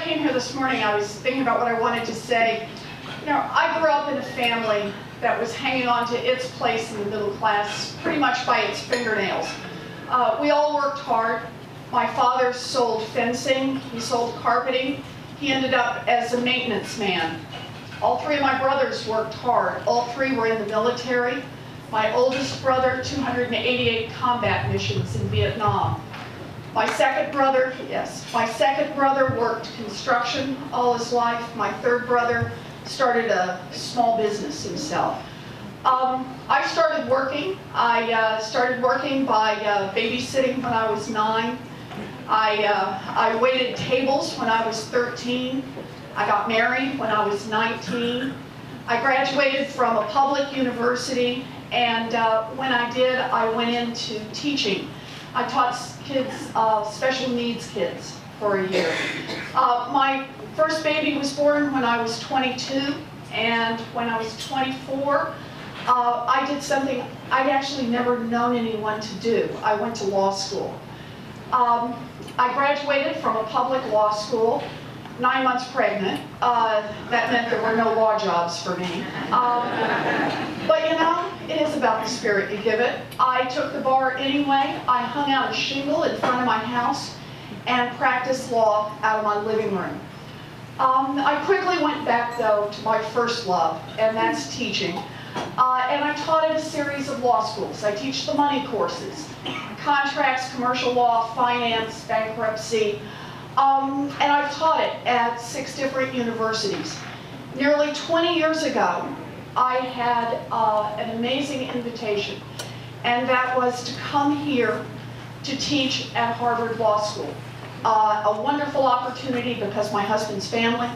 came here this morning, I was thinking about what I wanted to say. You know, I grew up in a family that was hanging on to its place in the middle class pretty much by its fingernails. We all worked hard. My father sold fencing, he sold carpeting. He ended up as a maintenance man. All three of my brothers worked hard. All three were in the military. My oldest brother, 288 combat missions in Vietnam. My second brother, worked construction all his life. My third brother started a small business himself. I started working. I started working by babysitting when I was 9. I waited tables when I was 13. I got married when I was 19. I graduated from a public university, and when I did, I went into teaching. I taught kids, special needs kids, for a year. My first baby was born when I was 22, and when I was 24, I did something I'd actually never known anyone to do. I went to law school. I graduated from a public law school, 9 months pregnant. That meant there were no law jobs for me. But you know, it is about the spirit you give it. I took the bar anyway. I hung out a shingle in front of my house and practiced law out of my living room. I quickly went back, though, to my first love, and that's teaching. And I taught at a series of law schools. I teach the money courses, contracts, commercial law, finance, bankruptcy, and I've taught it at 6 different universities. Nearly 20 years ago, I had an amazing invitation, and that was to come here to teach at Harvard Law School. A wonderful opportunity because my husband's family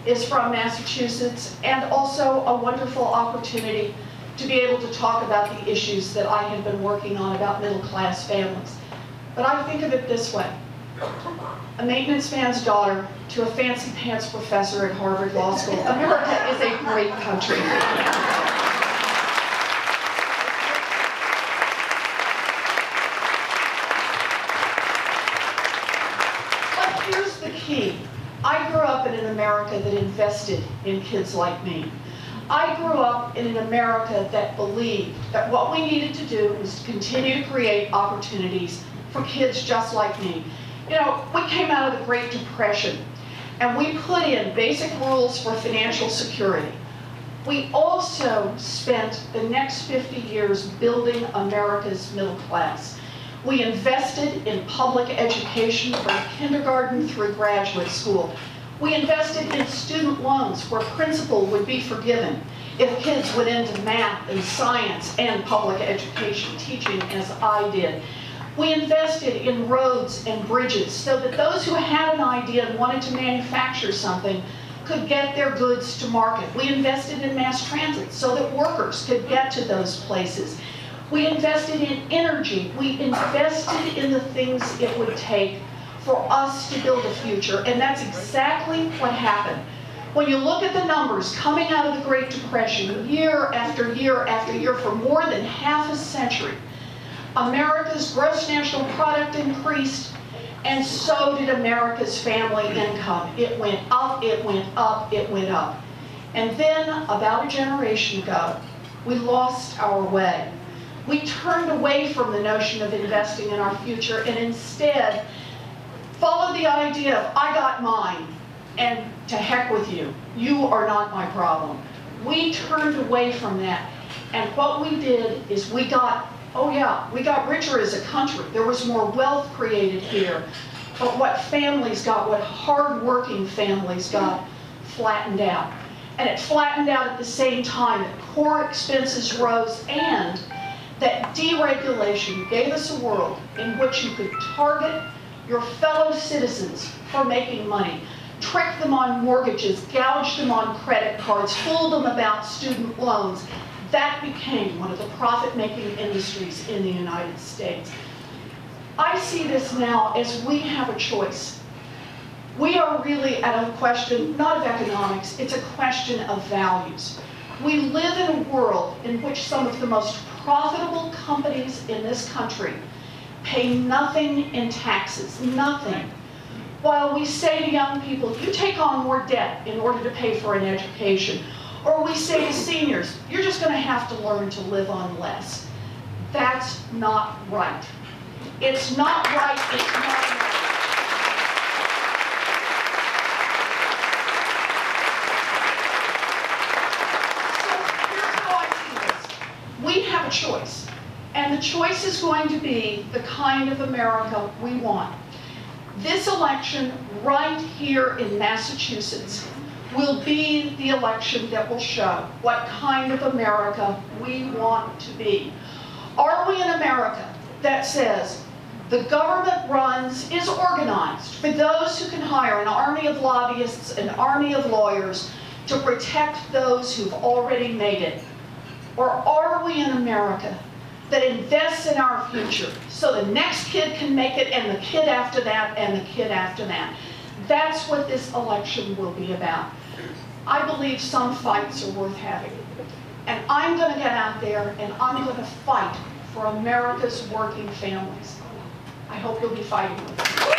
is from Massachusetts, and also a wonderful opportunity to be able to talk about the issues that I had been working on about middle-class families. But I think of it this way: a maintenance man's daughter to a fancy pants professor at Harvard Law School. America is a great country. But here's the key. I grew up in an America that invested in kids like me. I grew up in an America that believed that what we needed to do was to continue to create opportunities for kids just like me. You know, we came out of the Great Depression, and we put in basic rules for financial security. We also spent the next 50 years building America's middle class. We invested in public education from kindergarten through graduate school. We invested in student loans where principal would be forgiven if kids went into math and science and public education teaching, as I did. We invested in roads and bridges so that those who had an idea and wanted to manufacture something could get their goods to market. We invested in mass transit so that workers could get to those places. We invested in energy. We invested in the things it would take for us to build a future, and that's exactly what happened. When you look at the numbers coming out of the Great Depression, year after year after year for more than half a century, America's gross national product increased, and so did America's family income. It went up, it went up, it went up. And then, about a generation ago, we lost our way. We turned away from the notion of investing in our future and instead followed the idea of, I got mine, and to heck with you. You are not my problem. We turned away from that, and what we did is we got richer as a country. There was more wealth created here, but what families got, what hard-working families got, flattened out. And it flattened out at the same time that core expenses rose and that deregulation gave us a world in which you could target your fellow citizens for making money, trick them on mortgages, gouge them on credit cards, fool them about student loans. That became one of the profit-making industries in the United States. I see this now as we have a choice. We are really at a question, not of economics, it's a question of values. We live in a world in which some of the most profitable companies in this country pay nothing in taxes, nothing, while we say to young people, you take on more debt in order to pay for an education, or we say to seniors, you're just going to have to learn to live on less. That's not right. It's not right. It's not right. So here's how I see this. We have a choice, and the choice is going to be the kind of America we want. This election right here in Massachusetts will be the election that will show what kind of America we want to be. Are we an America that says the government is organized for those who can hire an army of lobbyists, an army of lawyers to protect those who've already made it? Or are we an America that invests in our future so the next kid can make it, and the kid after that, and the kid after that? That's what this election will be about. I believe some fights are worth having. And I'm going to get out there and I'm going to fight for America's working families. I hope you'll be fighting with me.